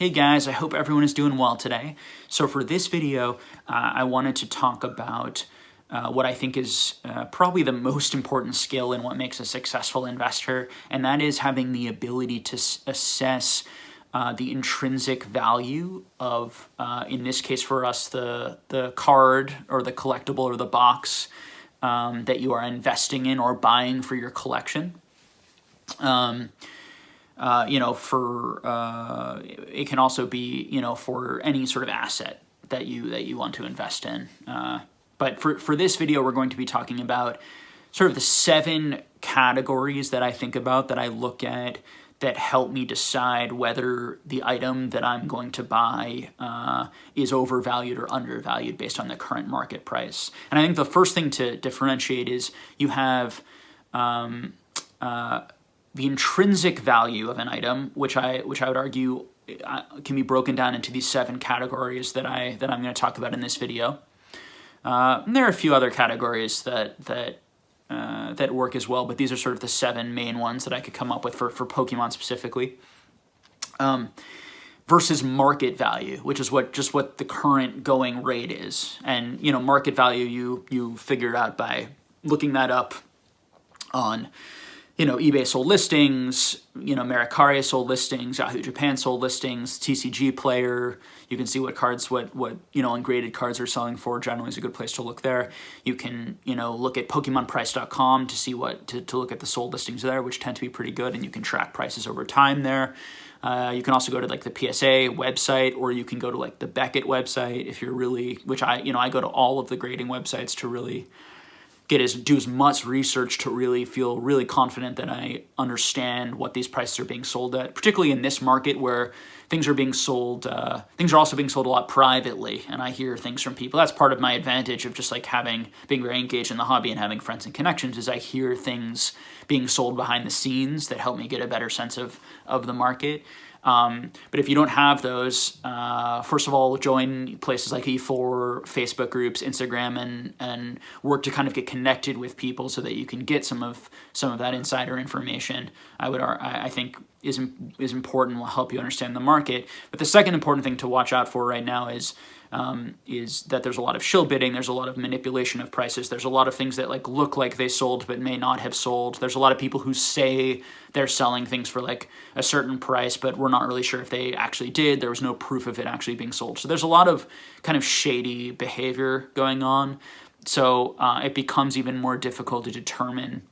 Hey guys, I hope everyone is doing well today. So for this video, I wanted to talk about what I think is probably the most important skill in what makes a successful investor, and that is having the ability to assess the intrinsic value of, in this case for us, the card or the collectible or the box that you are investing in or buying for your collection. It can also be, for any sort of asset that you want to invest in. But for this video, we're going to be talking about sort of the 7 categories that I think about, that I look at, that help me decide whether the item that I'm going to buy is overvalued or undervalued based on the current market price. And I think the first thing to differentiate is you have the intrinsic value of an item, which I would argue can be broken down into these 7 categories that I'm going to talk about in this video. And there are a few other categories that work as well, but these are sort of the 7 main ones that I could come up with for Pokemon specifically. Versus market value, which is what the current going rate is, and market value you figure out by looking that up on eBay sold listings, Mercari sold listings, Yahoo Japan sold listings, TCG Player. You can see what cards, what ungraded cards are selling for. Generally is a good place to look there. You can, look at PokemonPrice.com to see to look at the sold listings there, which tend to be pretty good, and you can track prices over time there. You can also go to the PSA website, or you can go to the Beckett website if you're really, which I go to all of the grading websites to really do as much research to really feel really confident that I understand what these prices are being sold at, particularly in this market where things are being sold, things are also being sold a lot privately, and I hear things from people. That's part of my advantage of just being very engaged in the hobby and having friends and connections, is I hear things being sold behind the scenes that help me get a better sense of the market. But if you don't have those, first of all, join places like E4, Facebook groups, Instagram, and work to kind of get connected with people so that you can get some of that insider information. I think is important, will help you understand the market. But the second important thing to watch out for right now is that there's a lot of shill bidding, there's a lot of manipulation of prices, there's a lot of things that look like they sold but may not have sold. There's a lot of people who say they're selling things for a certain price, but we're not really sure if they actually did. There was no proof of it actually being sold. So there's a lot of kind of shady behavior going on. So it becomes even more difficult to determine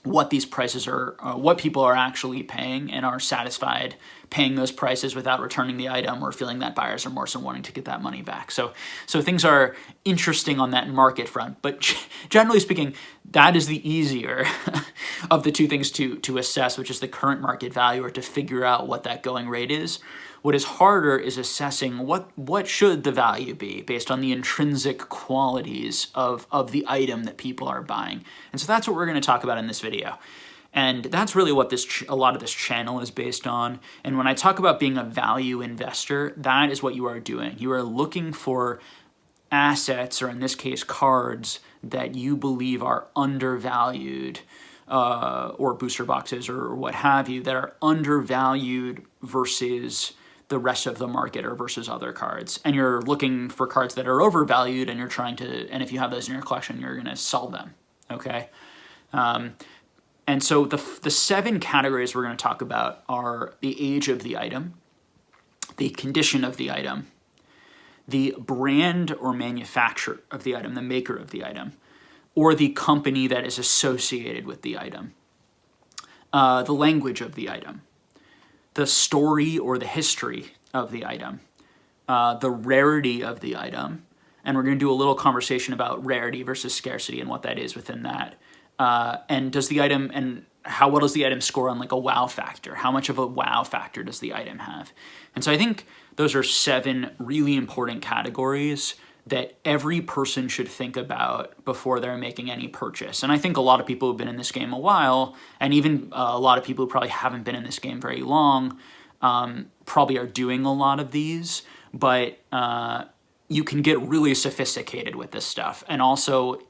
what these prices are, what people are actually paying and are satisfied paying those prices without returning the item or feeling that buyer's remorse and wanting to get that money back. So things are interesting on that market front, but generally speaking, that is the easier of the two things to assess, which is the current market value, or to figure out what that going rate is. What is harder is assessing what should the value be based on the intrinsic qualities of the item that people are buying. And so that's what we're going to talk about in this video. And that's really what a lot of this channel is based on. And when I talk about being a value investor, that is what you are doing. You are looking for assets, or in this case cards, that you believe are undervalued, or booster boxes or what have you, that are undervalued versus the rest of the market or versus other cards. And you're looking for cards that are overvalued, and you're trying to, and if you have those in your collection, you're going to sell them, okay? And so the 7 categories we're going to talk about are the age of the item, the condition of the item, the brand or manufacturer of the item, the maker of the item, or the company that is associated with the item, the language of the item, the story or the history of the item, the rarity of the item, and we're going to do a little conversation about rarity versus scarcity and what that is within that. And does the item, and what does the item score on a wow factor? How much of a wow factor does the item have? And so I think those are 7 really important categories that every person should think about before they're making any purchase. And I think a lot of people who've been in this game a while, and even a lot of people who probably haven't been in this game very long, probably are doing a lot of these, but you can get really sophisticated with this stuff. And also,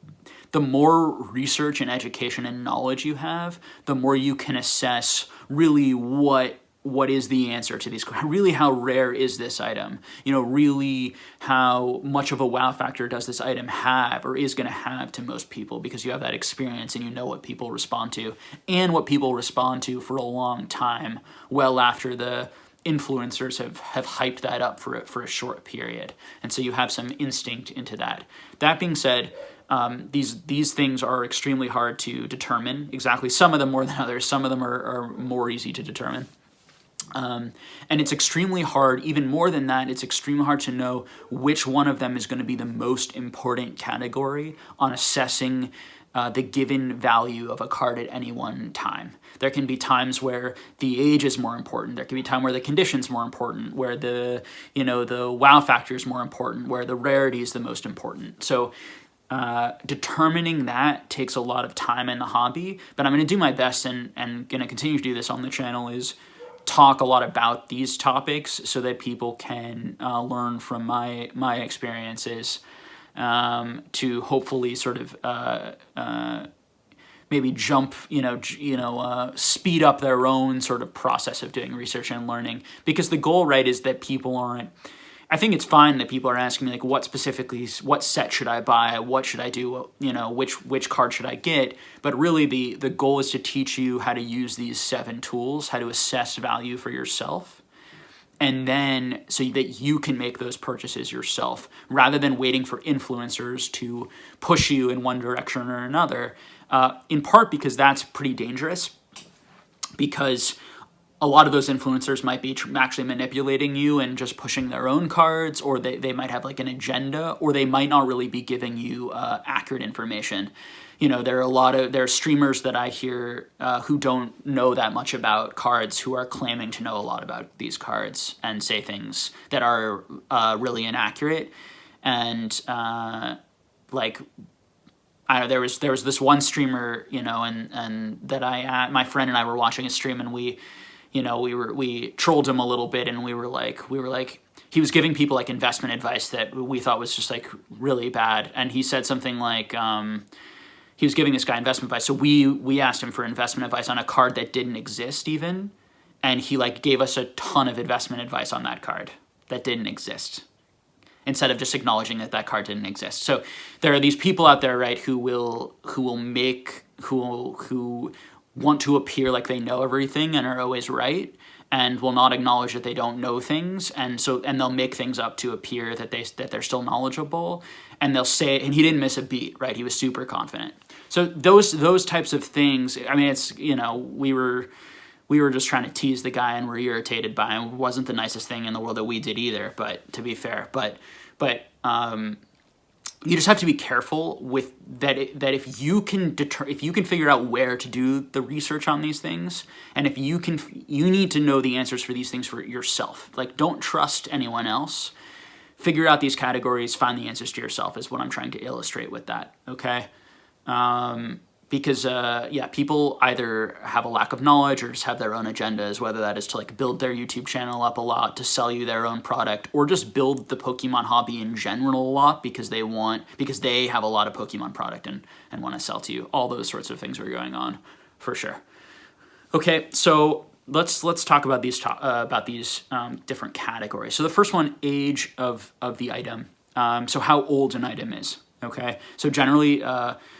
the more research and education and knowledge you have, the more you can assess really what what is the answer to these, really how rare is this item, really how much of a wow factor does this item have or is going to have to most people, because you have that experience and you know what people respond to, and what people respond to for a long time, well after the influencers have hyped that up for a short period. And so you have some instinct into that. That being said, these things are extremely hard to determine exactly. Some of them more than others. Some of them are more easy to determine. And it's extremely hard, even more than that, it's extremely hard to know which one of them is going to be the most important category on assessing the given value of a card at any one time. There can be times where the age is more important. There can be a time where the condition's more important, where the wow factor is more important, where the rarity is the most important. So determining that takes a lot of time in the hobby, but I'm going to do my best and going to continue to do this on the channel, is talk a lot about these topics so that people can learn from my experiences, to hopefully sort of maybe jump, speed up their own sort of process of doing research and learning. Because the goal, right, is that people aren't, I think it's fine that people are asking me, like, what set should I buy? What should I do? Which card should I get? But really the goal is to teach you how to use these 7 tools, how to assess value for yourself, and then so that you can make those purchases yourself, rather than waiting for influencers to push you in one direction or another, in part because that's pretty dangerous, because a lot of those influencers might be actually manipulating you and just pushing their own cards, or they might have like an agenda, or they might not really be giving you accurate information. There are streamers that I hear who don't know that much about cards, who are claiming to know a lot about these cards and say things that are really inaccurate. And like, I know there was this one streamer, and that my friend and I were watching a stream, and we trolled him a little bit, and we were like, he was giving people like investment advice that we thought was just like really bad. And he said something like, he was giving this guy investment advice. So we asked him for investment advice on a card that didn't exist even. And he like gave us a ton of investment advice on that card that didn't exist, instead of just acknowledging that card didn't exist. So there are these people out there, right, who want to appear like they know everything and are always right, and will not acknowledge that they don't know things, and they'll make things up to appear that they're still knowledgeable, and they'll say, and he didn't miss a beat, right? He was super confident. So those types of things, I mean, it's, we were just trying to tease the guy, and we're irritated by him. It wasn't the nicest thing in the world that we did either, but to be fair, but you just have to be careful with that. That if you can figure out where to do the research on these things, and if you need to know the answers for these things for yourself. Like, don't trust anyone else. Figure out these categories, find the answers to yourself, is what I'm trying to illustrate with that. Okay, because people either have a lack of knowledge or just have their own agendas, whether that is to like build their YouTube channel up a lot to sell you their own product, or just build the Pokemon hobby in general a lot because they have a lot of Pokemon product and want to sell to you. All those sorts of things are going on for sure. Okay, so let's talk about these different categories. So the first one, age of the item. So how old an item is. Okay, so generally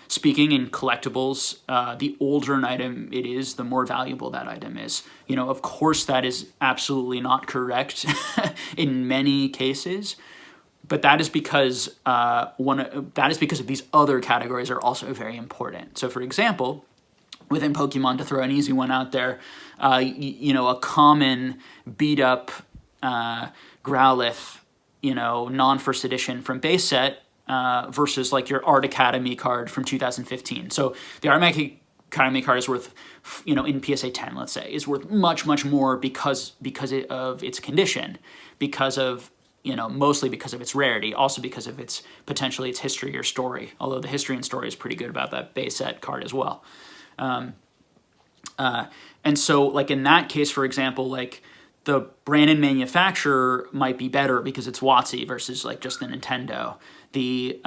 speaking, in collectibles, the older an item it is, the more valuable that item is. Of course, that is absolutely not correct in many cases, but that is because of these other categories are also very important. So, for example, within Pokemon, to throw an easy one out there, a common beat up Growlithe, non-first edition from base set, versus like your Art Academy card from 2015. So the Art Academy card is worth, in PSA 10, let's say, is worth much, much more because of its condition, mostly because of its rarity, also because of its history or story, although the history and story is pretty good about that base set card as well. And so like in that case, for example, like the brand and manufacturer might be better because it's WotC versus like just the Nintendo. The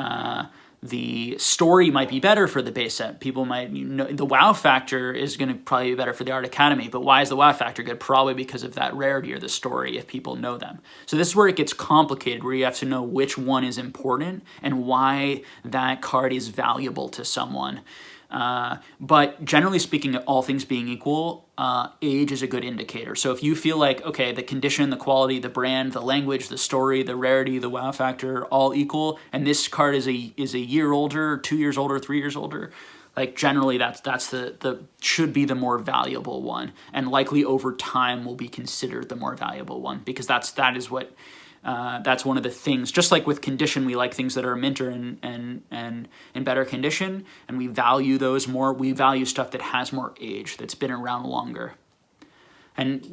the story might be better for the base set. People might, the wow factor is going to probably be better for the Art Academy. But why is the wow factor good? Probably because of that rarity or the story, if people know them. So this is where it gets complicated, where you have to know which one is important and why that card is valuable to someone. But generally speaking, all things being equal, age is a good indicator. So if you feel like, okay, the condition, the quality, the brand, the language, the story, the rarity, the wow factor, all equal, and this card is a year older, 2 years older, 3 years older, like generally that's the should be the more valuable one, and likely over time will be considered the more valuable one, because that is what. That's one of the things. Just like with condition, we like things that are minter and in better condition, and we value those more. We value stuff that has more age, that's been around longer. And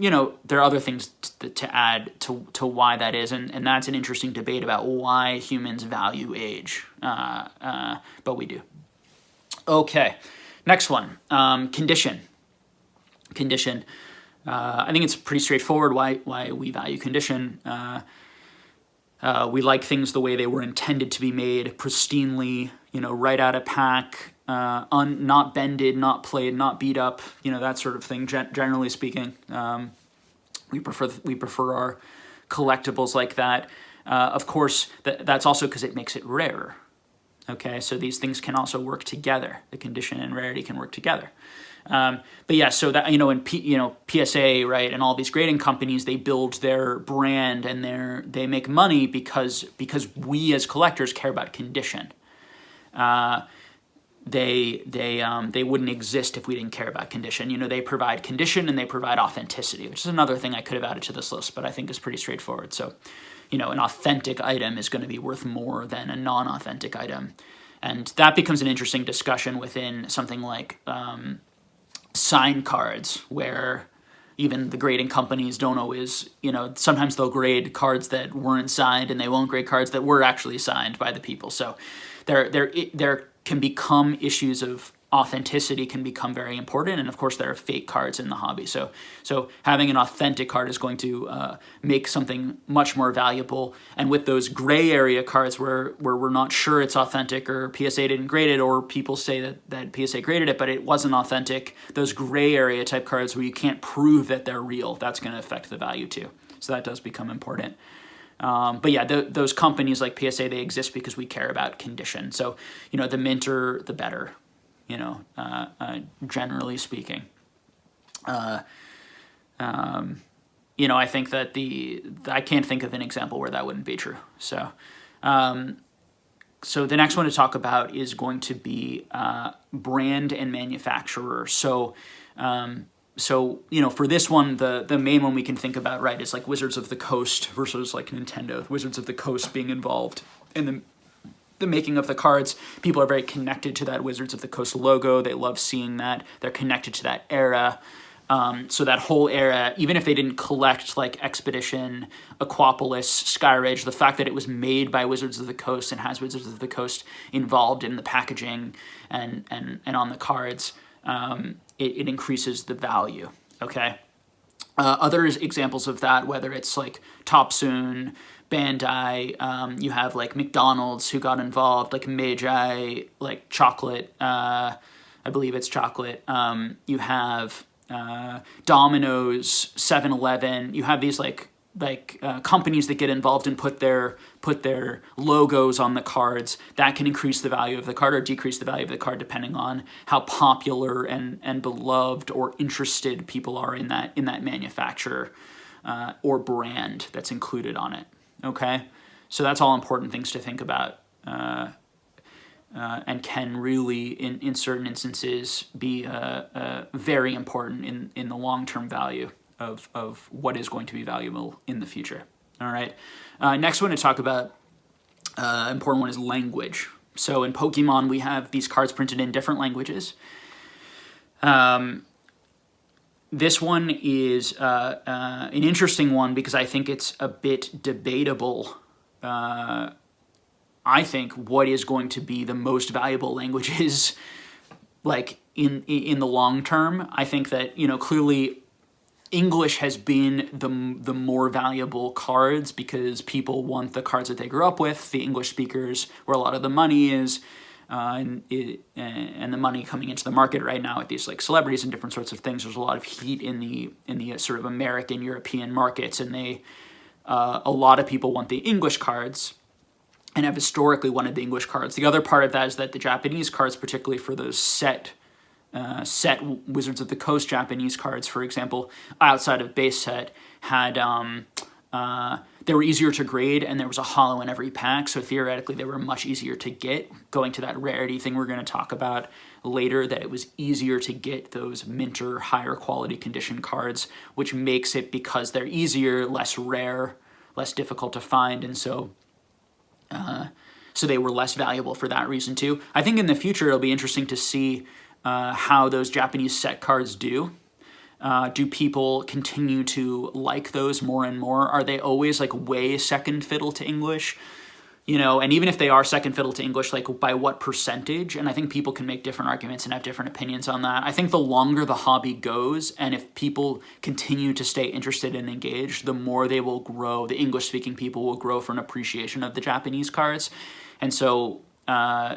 there are other things to add to why that is, and that's an interesting debate about why humans value age. But we do. Okay, next one, condition. Condition. I think it's pretty straightforward why we value condition. We like things the way they were intended to be made, pristinely, right out of pack, not bended, not played, not beat up, that sort of thing. Generally speaking, we prefer our collectibles like that. Of course, that's also because it makes it rarer. Okay, so these things can also work together. The condition and rarity can work together. But yeah, so that, in PSA, right, and all these grading companies, they build their brand and they make money because we as collectors care about condition. They wouldn't exist if we didn't care about condition. They provide condition and they provide authenticity, which is another thing I could have added to this list, but I think is pretty straightforward. So, an authentic item is going to be worth more than a non-authentic item. And that becomes an interesting discussion within something like sign cards, where even the grading companies don't always, sometimes they'll grade cards that weren't signed and they won't grade cards that were actually signed by the people. So there can become issues of authenticity can become very important, and of course there are fake cards in the hobby. So having an authentic card is going to make something much more valuable. And with those gray area cards where we're not sure it's authentic, or PSA didn't grade it, or people say that PSA graded it but it wasn't authentic, those gray area type cards where you can't prove that they're real, that's going to affect the value too. So that does become important. But yeah, those companies like PSA, they exist because we care about condition. So the minter, the better. Generally speaking, I think that I can't think of an example where that wouldn't be true. So the next one to talk about is going to be brand and manufacturer. So for this one, the main one we can think about, right, is like Wizards of the Coast versus like Nintendo. Wizards of the Coast being involved in the making of the cards. People are very connected to that Wizards of the Coast logo. They love seeing that. They're connected to that era. So that whole era, even if they didn't collect like Expedition, Aquapolis, Skyridge, the fact that it was made by Wizards of the Coast and has Wizards of the Coast involved in the packaging and on the cards, it increases the value, okay? Other examples of that, whether it's like Topsoon, Bandai, you have like McDonald's who got involved, like Magi, like chocolate, I believe it's chocolate. You have Domino's, 7-Eleven. You have these like companies that get involved and put their logos on the cards. That can increase the value of the card or decrease the value of the card depending on how popular and beloved or interested people are in that manufacturer or brand that's included on it. Okay, so that's all important things to think about, and can really, in certain instances, be very important in the long-term value of what is going to be valuable in the future. All right, next one to talk about, important one, is language. So in Pokemon, we have these cards printed in different languages. This one is an interesting one because I think it's a bit debatable. I think what is going to be the most valuable languages, like in the long term. I think that clearly English has been the more valuable cards because people want the cards that they grew up with, the English speakers, where a lot of the money is, and the money coming into the market right now with these like celebrities and different sorts of things. There's a lot of heat in the sort of American, European markets, and a lot of people want the English cards and have historically wanted the English cards. The other part of that is that the Japanese cards, particularly for those set Wizards of the Coast Japanese cards, for example, outside of base set, had they were easier to grade, and there was a holo in every pack, so theoretically they were much easier to get. Going to that rarity thing we're going to talk about later, that it was easier to get those minter, higher quality condition cards, which makes it, because they're easier, less rare, less difficult to find, and so they were less valuable for that reason too. I think in the future it'll be interesting to see how those Japanese set cards do. Do people continue to like those more and more? Are they always like way second fiddle to English? And even if they are second fiddle to English, like by what percentage? And I think people can make different arguments and have different opinions on that. I think the longer the hobby goes, and if people continue to stay interested and engaged, the more they will grow. The English-speaking people will grow for an appreciation of the Japanese cards. And so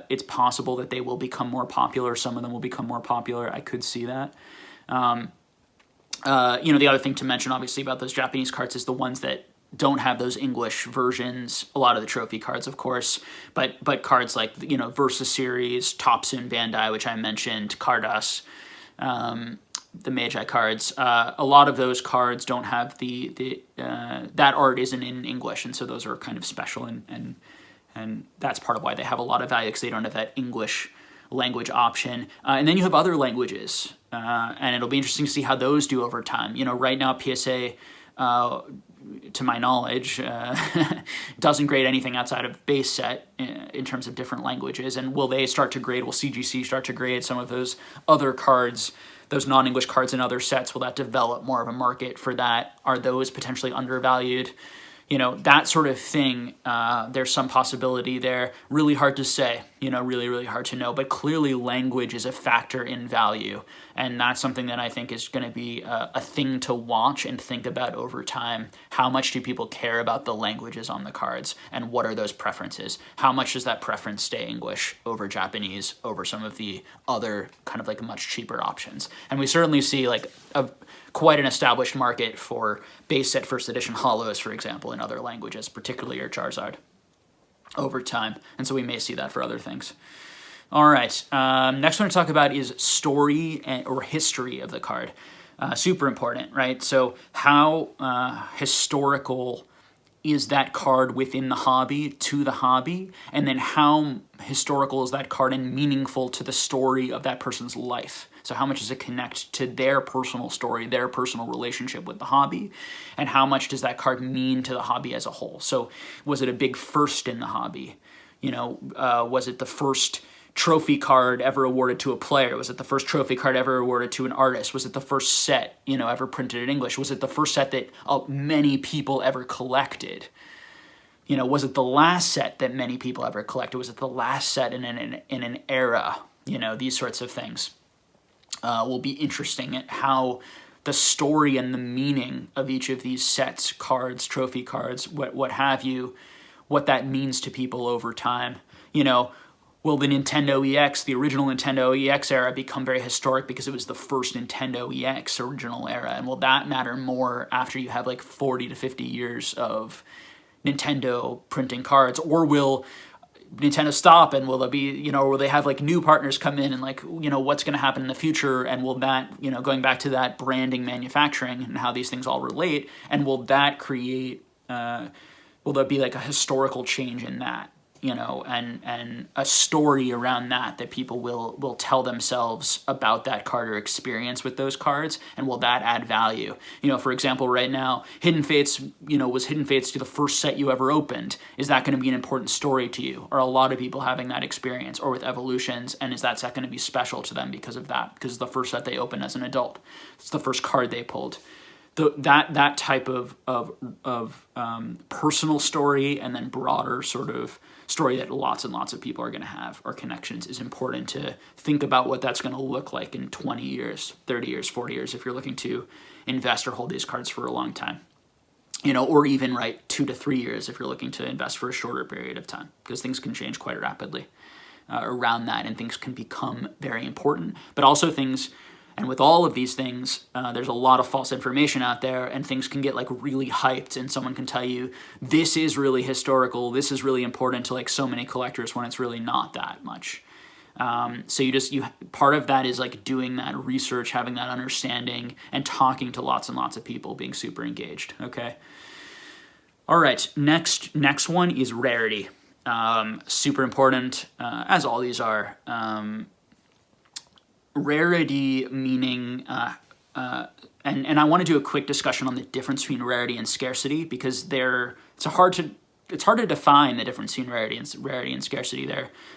it's possible that they will become more popular. Some of them will become more popular. I could see that. The other thing to mention, obviously, about those Japanese cards is the ones that don't have those English versions. A lot of the trophy cards, of course, but cards like Versus Series, Topsun Bandai, which I mentioned, Cardass, the Magi cards. A lot of those cards don't have that art isn't in English, and so those are kind of special, and that's part of why they have a lot of value, because they don't have that English language option. And then you have other languages, and it'll be interesting to see how those do over time. Right now PSA, to my knowledge, doesn't grade anything outside of base set in terms of different languages. And will they start to grade? Will CGC start to grade some of those other cards, those non-English cards in other sets? Will that develop more of a market for that? Are those potentially undervalued? That sort of thing, there's some possibility there. Really hard to say, really, really hard to know. But clearly language is a factor in value. And that's something that I think is going to be a thing to watch and think about over time. How much do people care about the languages on the cards? And what are those preferences? How much does that preference stay English over Japanese, over some of the other kind of like much cheaper options? And we certainly see like quite an established market for base set first edition holos, for example, in other languages, particularly your Charizard, over time. And so we may see that for other things. All right, next one to talk about is story or history of the card. Super important, right? So how historical is that card within the hobby to the hobby? And then how historical is that card and meaningful to the story of that person's life? So how much does it connect to their personal story, their personal relationship with the hobby? And how much does that card mean to the hobby as a whole? So was it a big first in the hobby? Was it the first trophy card ever awarded to a player? Was it the first trophy card ever awarded to an artist? Was it the first set, ever printed in English? Was it the first set that many people ever collected? Was it the last set that many people ever collected? Was it the last set in an era? These sorts of things will be interesting at how the story and the meaning of each of these sets, cards, trophy cards, what have you, what that means to people over time. Will the Nintendo EX, the original Nintendo EX era, become very historic because it was the first Nintendo EX original era? And will that matter more after you have like 40 to 50 years of Nintendo printing cards? Or will Nintendo stop, and will there be, will they have like new partners come in, and like, what's going to happen in the future? And will that, going back to that branding, manufacturing, and how these things all relate, and will that create, will there be like a historical change in that? And a story around that people will tell themselves about that card or experience with those cards, and will that add value? For example, right now, Hidden Fates, was Hidden Fates to the first set you ever opened? Is that going to be an important story to you? Are a lot of people having that experience? Or with Evolutions, and is that set going to be special to them because of that? Because it's the first set they opened as an adult. It's the first card they pulled. that type of personal story, and then broader sort of story that lots and lots of people are going to have, or connections, is important to think about what that's going to look like in 20 years, 30 years, 40 years, if you're looking to invest or hold these cards for a long time. Or even 2 to 3 years if you're looking to invest for a shorter period of time, because things can change quite rapidly around that, and things can become very important. But also things, and with all of these things, there's a lot of false information out there, and things can get really hyped, and someone can tell you this is really historical, this is really important to so many collectors, when it's really not that much. So part of that is doing that research, having that understanding, and talking to lots and lots of people, being super engaged. Okay. All right. Next one is rarity. Super important, as all these are. Rarity meaning, and I want to do a quick discussion on the difference between rarity and scarcity, because it's hard to define the difference between rarity and scarcity.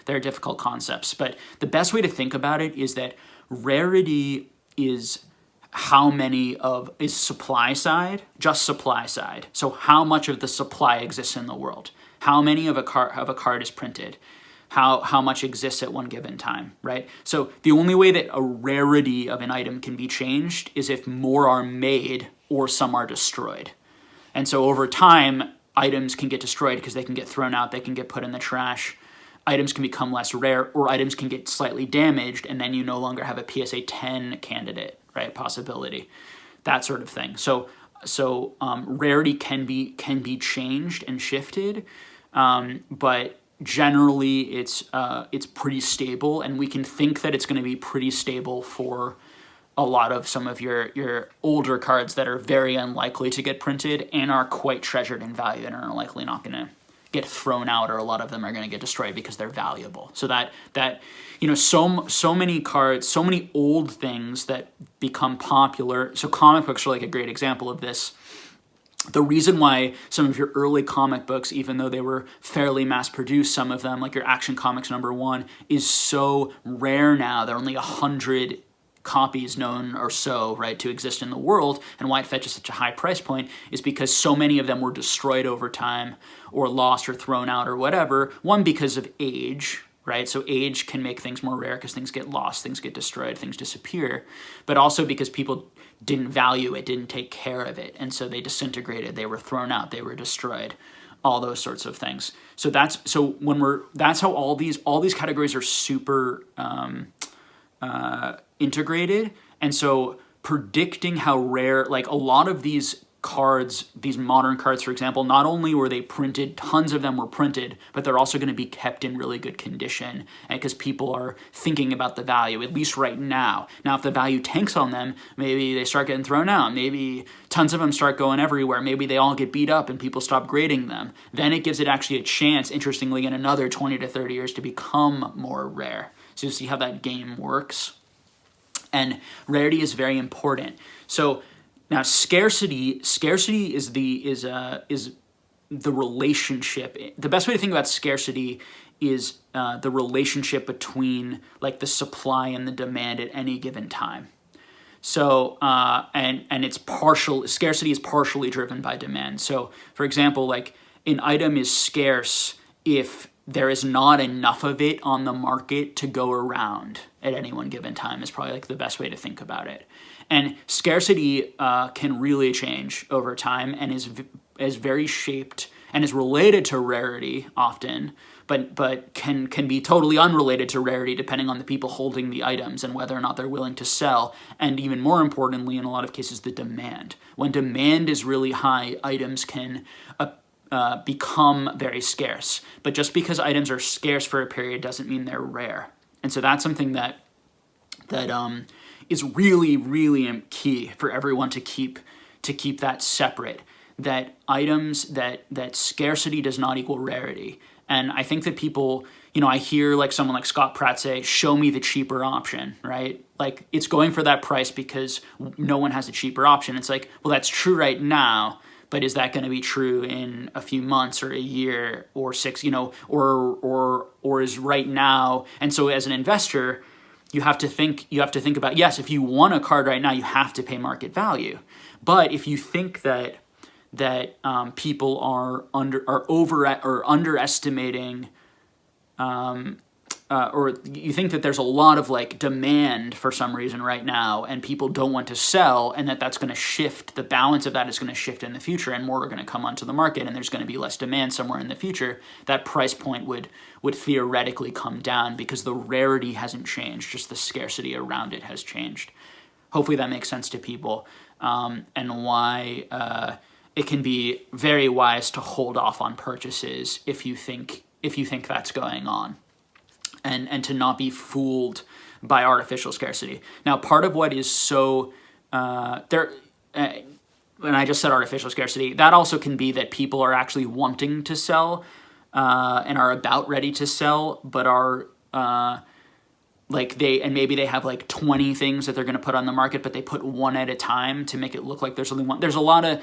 They're difficult concepts, but the best way to think about it is that rarity is is supply side, just supply side. So how much of the supply exists in the world? How many of a card is printed? How much exists at one given time, right? So the only way that a rarity of an item can be changed is if more are made or some are destroyed. And so over time, items can get destroyed because they can get thrown out, they can get put in the trash. Items can become less rare, or items can get slightly damaged, and then you no longer have a PSA 10 candidate, right? Possibility, that sort of thing. So rarity can be changed and shifted, but generally it's pretty stable, and we can think that it's going to be pretty stable for a lot of some of your older cards that are very unlikely to get printed and are quite treasured in value and are likely not going to get thrown out, or a lot of them are going to get destroyed because they're valuable. So so many cards, so many old things that become popular. So comic books are a great example of this. The reason why some of your early comic books, even though they were fairly mass-produced, some of them, like your Action Comics #1, is so rare now. There are only 100 copies known or so, right, to exist in the world, and why it fetches such a high price point is because so many of them were destroyed over time, or lost, or thrown out, or whatever. One, because of age, right? So age can make things more rare because things get lost, things get destroyed, things disappear, but also because people didn't value it, didn't take care of it, and so they disintegrated, they were thrown out, they were destroyed, all those sorts of things. So that's how all these categories are super integrated, and so predicting how rare, a lot of these cards, these modern cards, for example, not only were they printed, tons of them were printed, but they're also going to be kept in really good condition, and because people are thinking about the value, at least right now. Now, if the value tanks on them, maybe they start getting thrown out, maybe tons of them start going everywhere, maybe they all get beat up and people stop grading them. Then it gives it actually a chance, interestingly, in another 20 to 30 years to become more rare. So you see how that game works? And rarity is very important. So now scarcity is the relationship. The best way to think about scarcity is the relationship between the supply and the demand at any given time. So and it's scarcity is partially driven by demand. So for example, an item is scarce if there is not enough of it on the market to go around at any one given time, is probably the best way to think about it. And scarcity can really change over time, and is very shaped and is related to rarity often, but can be totally unrelated to rarity depending on the people holding the items and whether or not they're willing to sell, and even more importantly, in a lot of cases, the demand. When demand is really high, items can become very scarce. But just because items are scarce for a period doesn't mean they're rare. And so that's something that is really, really key for everyone to keep that separate. That items, that scarcity does not equal rarity. And I think that people, I hear someone like Scott Pratt say, show me the cheaper option, right? It's going for that price because no one has a cheaper option. It's well, that's true right now, but is that going to be true in a few months or a year or 6, or is right now? And so as an investor, you have to think about, yes, if you want a card right now, you have to pay market value. But if you think that people are underestimating, or you think that there's a lot of like demand for some reason right now, and people don't want to sell, and that's going to shift, the balance of that is going to shift in the future, and more are going to come onto the market, and there's going to be less demand somewhere in the future, that price point would theoretically come down because the rarity hasn't changed, just the scarcity around it has changed. Hopefully that makes sense to people, and why it can be very wise to hold off on purchases if you think that's going on. And to not be fooled by artificial scarcity. Now, part of what is so when I just said artificial scarcity, that also can be that people are actually wanting to sell and are about ready to sell, but are maybe they have like 20 things that they're going to put on the market, but they put one at a time to make it look like there's only one. There's a lot of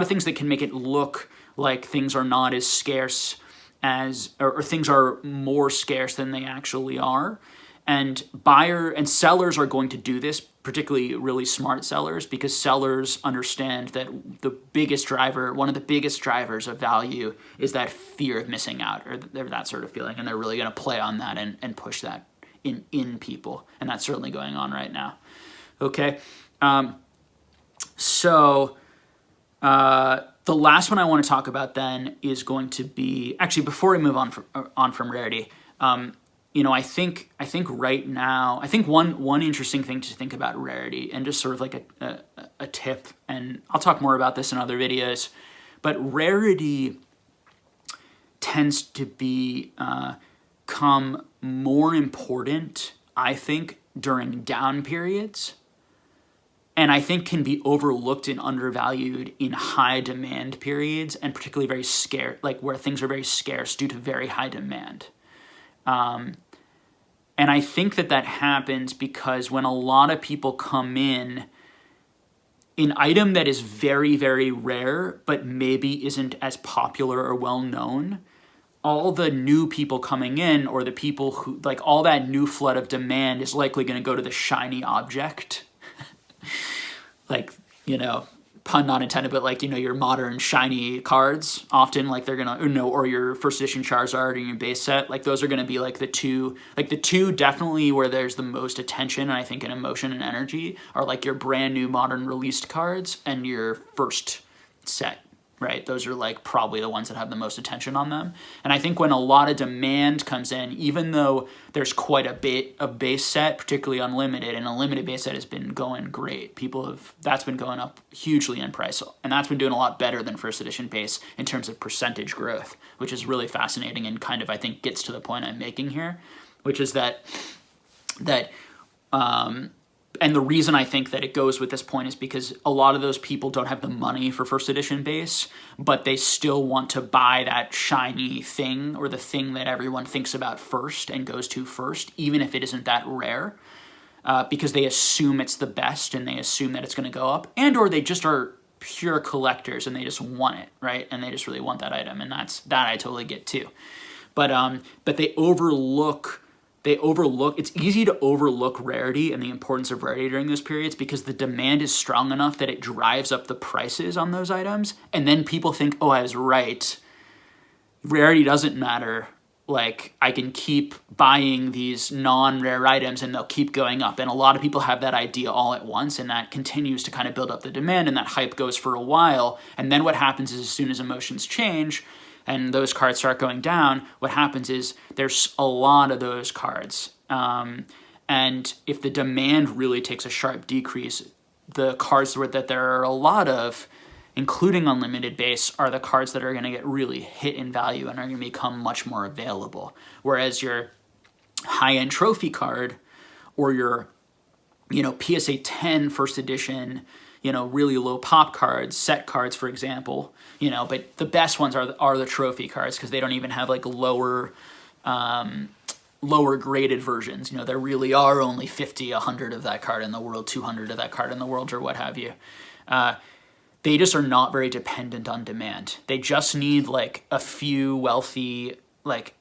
things that can make it look like things are not as scarce or things are more scarce than they actually are. And buyer and sellers are going to do this, particularly really smart sellers, because sellers understand that one of the biggest drivers of value is that fear of missing out, or that sort of feeling. And they're really going to play on that and push that in people. And that's certainly going on right now. Okay. The last one I want to talk about then is going to be, actually before we move on from Rarity, I think right now, I think one interesting thing to think about Rarity, and just sort of like a tip, and I'll talk more about this in other videos, but Rarity tends to become more important, I think, during down periods. And I think can be overlooked and undervalued in high demand periods, and particularly very scarce, like where things are very scarce due to very high demand. And I think that happens because when a lot of people come in, an item that is very, very rare, but maybe isn't as popular or well known, all the new people coming in, or the people who, like, all that new flood of demand is likely going to go to the shiny object. Like, pun not intended, but like, your modern shiny cards, often like they're gonna, or your first edition Charizard and your base set, like those are gonna be like the two definitely where there's the most attention, and I think, in emotion and energy, are like your brand new modern released cards and your first set, right? Those are like probably the ones that have the most attention on them. And I think when a lot of demand comes in, even though there's quite a bit of base set, particularly unlimited, and unlimited base set has been going great. That's been going up hugely in price, and that's been doing a lot better than first edition base in terms of percentage growth, which is really fascinating and kind of, I think, gets to the point I'm making here, which is that and the reason I think that it goes with this point is because a lot of those people don't have the money for first edition base, but they still want to buy that shiny thing, or the thing that everyone thinks about first and goes to first, even if it isn't that rare, because they assume it's the best and they assume that it's going to go up, and or they just are pure collectors and they just want it, right? And they just really want that item, and that I totally get too. But they overlook. It's easy to overlook Rarity and the importance of Rarity during those periods, because the demand is strong enough that it drives up the prices on those items, and then people think, oh, I was right, Rarity doesn't matter, like I can keep buying these non-rare items and they'll keep going up. And a lot of people have that idea all at once, and that continues to kind of build up the demand, and that hype goes for a while, and then what happens is, as soon as emotions change and those cards start going down, what happens is there's a lot of those cards. And if the demand really takes a sharp decrease, the cards that there are a lot of, including unlimited base, are the cards that are going to get really hit in value and are going to become much more available. Whereas your high-end trophy card, or your PSA 10 first edition, really low pop cards, set cards, for example, but the best ones are the trophy cards, because they don't even have like lower graded versions. There really are only 50, 100 of that card in the world, 200 of that card in the world, or what have you. They just are not very dependent on demand. They just need like a few wealthy, like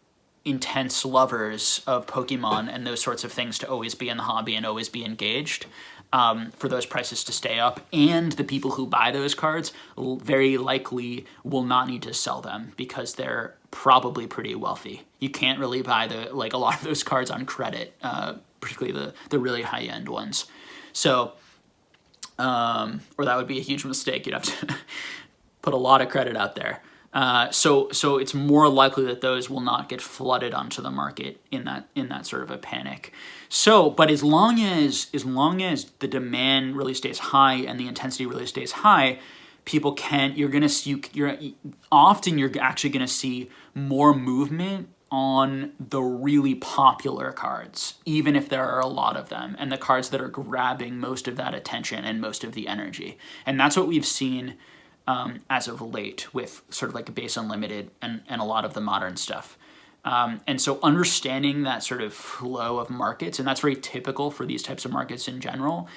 intense lovers of Pokemon and those sorts of things to always be in the hobby and always be engaged. for those prices to stay up, and the people who buy those cards very likely will not need to sell them because they're probably pretty wealthy. You can't really buy a lot of those cards on credit, particularly the really high end ones. So, or that would be a huge mistake. You'd have to put a lot of credit out there. So it's more likely that those will not get flooded onto the market in that sort of a panic. So, but as long as the demand really stays high and the intensity really stays high, people can. You're actually gonna see more movement on the really popular cards, even if there are a lot of them, and the cards that are grabbing most of that attention and most of the energy. And that's what we've seen as of late with sort of like a base unlimited and a lot of the modern stuff. And so understanding that sort of flow of markets, and that's very typical for these types of markets in general,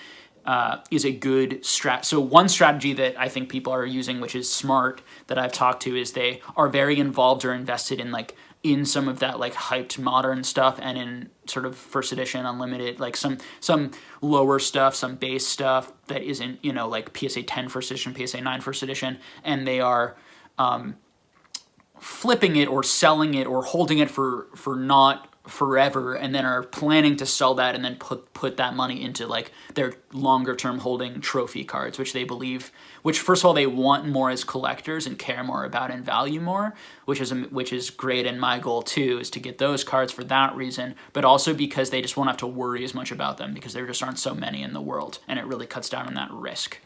is a good strat. So one strategy that I think people are using, which is smart, that I've talked to, is they are very involved or invested in some of that hyped modern stuff, and in sort of first edition unlimited, some lower stuff, some base stuff that isn't PSA 10 first edition, PSA 9 first edition, and they are flipping it or selling it or holding it for not forever, and then are planning to sell that and then put that money into their longer term holding trophy cards, which they believe, which first of all they want more as collectors and care more about and value more, which is great. And my goal too is to get those cards for that reason, but also because they just won't have to worry as much about them because there just aren't so many in the world, and it really cuts down on that risk.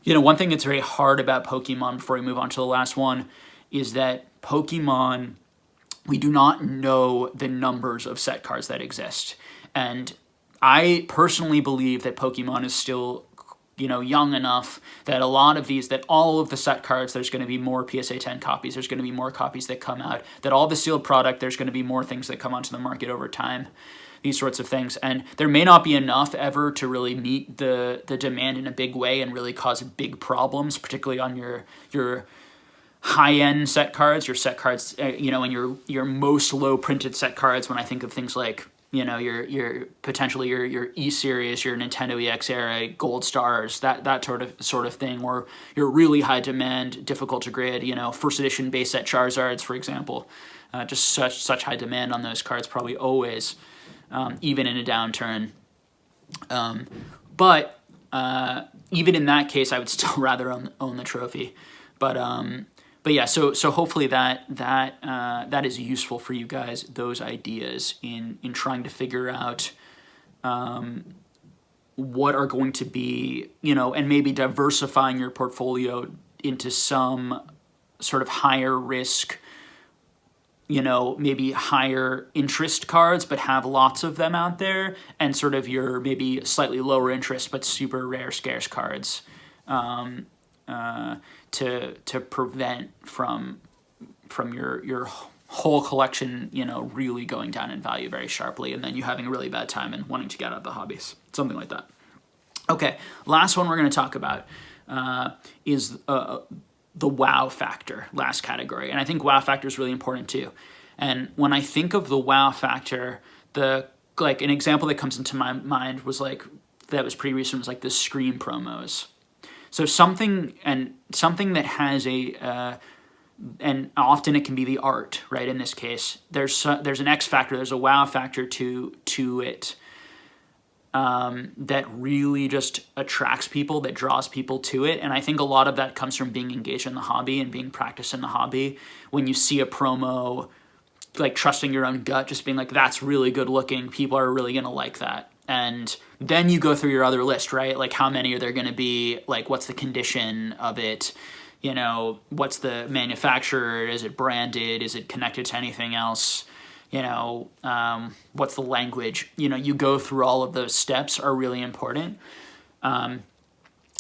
One thing that's very hard about Pokemon, before we move on to the last one, is that Pokemon, we do not know the numbers of set cards that exist. And I personally believe that Pokemon is still, young enough that all of the set cards, there's going to be more PSA 10 copies, there's going to be more copies that come out, that all the sealed product, there's going to be more things that come onto the market over time, these sorts of things. And there may not be enough ever to really meet the demand in a big way and really cause big problems, particularly on your high-end set cards, your set cards, and your most low-printed set cards. When I think of things like, your potentially your E-Series, your Nintendo EX era, Gold Stars, that sort of thing, or your really high-demand, difficult to grid, first edition base set Charizards, for example. Just such high demand on those cards, probably always, even in a downturn. But even in that case, I would still rather own the trophy. But yeah, so hopefully that is useful for you guys, those ideas in trying to figure out what are going to be, and maybe diversifying your portfolio into some sort of higher risk, maybe higher interest cards, but have lots of them out there, and sort of your maybe slightly lower interest but super rare scarce cards. To prevent from your whole collection, really going down in value very sharply, and then you having a really bad time and wanting to get out of the hobbies, something like that. Okay, last one we're going to talk about is the wow factor, last category, and I think wow factor is really important too. And when I think of the wow factor, an example that comes into my mind was that was pretty recent, was the Scream promos. So something that has and often it can be the art, right? In this case, there's an X factor, there's a wow factor to it that really just attracts people, that draws people to it. And I think a lot of that comes from being engaged in the hobby and being practiced in the hobby. When you see a promo, trusting your own gut, just being that's really good looking, people are really gonna like that. And then you go through your other list, right? How many are there going to be? What's the condition of it? What's the manufacturer? Is it branded? Is it connected to anything else? What's the language? You go through all of those steps are really important. But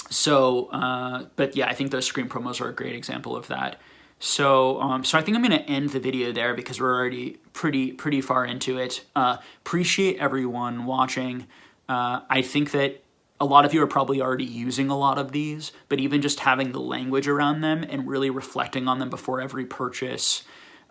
yeah, I think those Scream promos are a great example of that. So I think I'm going to end the video there because we're already pretty far into it. Appreciate everyone watching. I think that a lot of you are probably already using a lot of these, but even just having the language around them and really reflecting on them before every purchase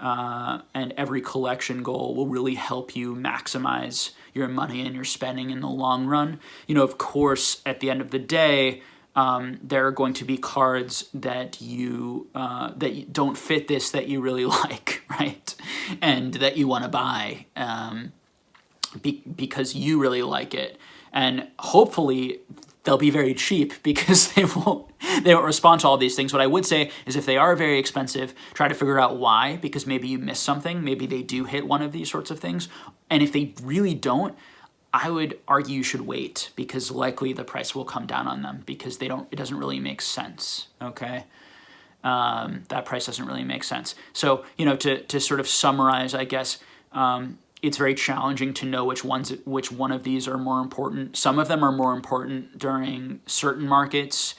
and every collection goal will really help you maximize your money and your spending in the long run. You know, of course, at the end of the day, there are going to be cards that you don't fit this that you really like, right? And that you want to buy because you really like it. And hopefully they'll be very cheap because they won't respond to all these things. What I would say is if they are very expensive, try to figure out why, because maybe you missed something. Maybe they do hit one of these sorts of things. And if they really don't, I would argue you should wait, because likely the price will come down on them because it doesn't really make sense, okay? That price doesn't really make sense. So, you know, to sort of summarize, I guess, it's very challenging to know which one of these are more important. Some of them are more important during certain markets,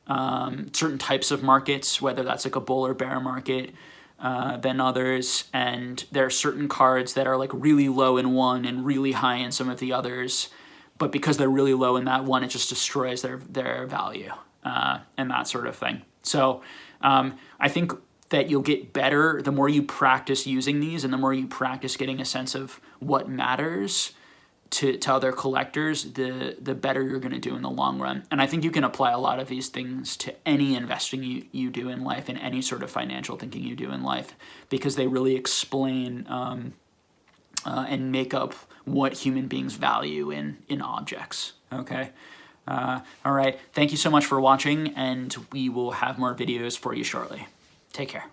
certain types of markets, whether that's like a bull or bear market, than others. And there are certain cards that are like really low in one and really high in some of the others. But because they're really low in that one, it just destroys their value, and that sort of thing. So I think that you'll get better the more you practice using these, and the more you practice getting a sense of what matters to other collectors, the better you're going to do in the long run. And I think you can apply a lot of these things to any investing you do in life and any sort of financial thinking you do in life, because they really explain and make up what human beings value in objects. Okay. All right. Thank you so much for watching, and we will have more videos for you shortly. Take care.